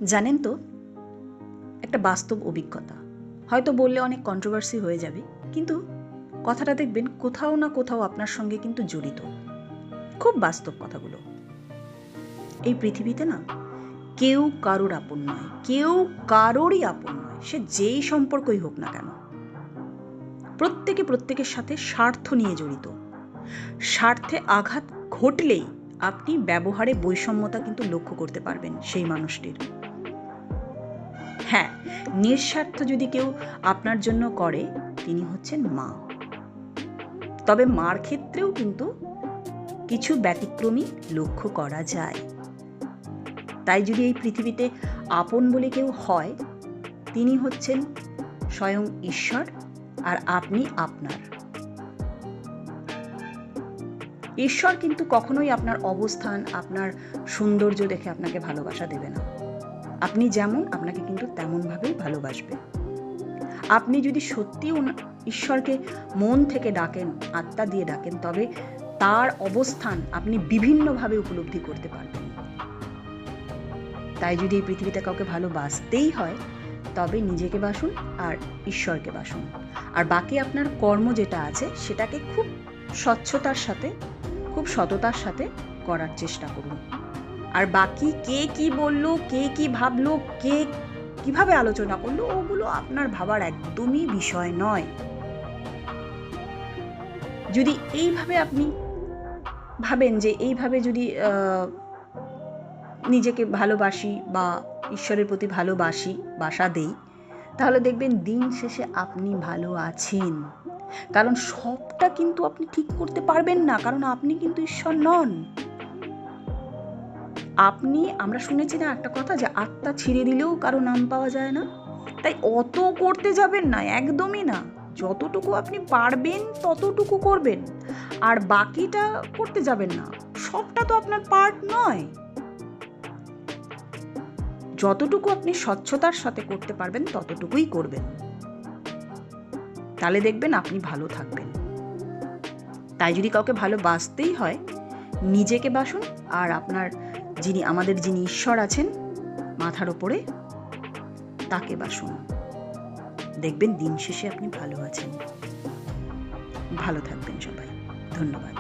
জানেন তো, একটা বাস্তব অভিজ্ঞতা, হয়তো বললে অনেক কন্ট্রোভার্সি হয়ে যাবে, কিন্তু কথাটা দেখবেন কোথাও না কোথাও আপনার সঙ্গে কিন্তু জড়িত। খুব বাস্তব কথাগুলো। এই পৃথিবীতে না কেউ কারোর আপন নয়, কেউ কারোরই আপন নয়, সে যেই সম্পর্কই হোক না কেন। প্রত্যেকে প্রত্যেকের সাথে স্বার্থ নিয়ে জড়িত। স্বার্থে আঘাত ঘটলেই আপনি ব্যবহারে বৈষম্যতা কিন্তু লক্ষ্য করতে পারবেন সেই মানুষটির। হ্যাঁ, নিঃস্বার্থ যদি কেউ আপনার জন্য করে, তিনি হচ্ছেন মা। তবে মার ক্ষেত্রেও কিন্তু কিছু ব্যতিক্রমী লক্ষ্য করা যায়। তাই যদি এই পৃথিবীতে আপন বলে কেউ হয়, তিনি হচ্ছেন স্বয়ং ঈশ্বর, আর আপনি আপনার। ঈশ্বর কিন্তু কখনোই আপনার অবস্থান, আপনার সৌন্দর্য দেখে আপনাকে ভালোবাসা দেবে না। আপনি যেমন, আপনাকে কিন্তু তেমনভাবেই ভালোবাসবে। আপনি যদি সত্যি ঈশ্বরকে মন থেকে ডাকেন, আত্মা দিয়ে ডাকেন, তবে তার অবস্থান আপনি বিভিন্নভাবে উপলব্ধি করতে পারবেন। তাই যদি এই পৃথিবীতে কাউকে ভালোবাসতেই হয়, তবে নিজেকে বাসুন আর ঈশ্বরকে বাসুন। আর বাকি আপনার কর্ম যেটা আছে, সেটাকে খুব স্বচ্ছতার সাথে, খুব সততার সাথে করার চেষ্টা করুন। আর বাকি কে কি বললো, কে কি ভাবলো, কে কিভাবে আলোচনা করলো, ওগুলো আপনার ভাবার একদমই বিষয় নয়। যদি এইভাবে আপনি ভাবেন যে এইভাবে যদি নিজেকে ভালোবাসি বা ঈশ্বরের প্রতি বাসা দেই, তাহলে দেখবেন দিন শেষে আপনি ভালো আছেন। কারণ সবটা কিন্তু আপনি ঠিক করতে পারবেন না, কারণ আপনি কিন্তু ঈশ্বর নন। আমরা শুনেছি না একটা কথা, যে আত্মা ছিঁড়ে দিলেও কারো নাম পাওয়া যায় না। তাই অত করতে যাবেন না, একদমই না। যতটুকু আপনি পারবেন ততটুকু করবেন, আর বাকিটা করতে যাবেন না। সবটা তো আপনার পার্ট নয়। যতটুকু আপনি স্বচ্ছতার সাথে করতে পারবেন ততটুকুই করবেন, তাহলে দেখবেন আপনি ভালো থাকবেন। তাই যদি কাউকে ভালোবাসতেই হয়, নিজেকে বাসুন, আর আমাদের যিনি ঈশ্বর আছেন মাথার ওপরে, তাকে বাসুন। দেখবেন দিন শেষে আপনি ভালো আছেন। ভালো থাকবেন সবাই। ধন্যবাদ।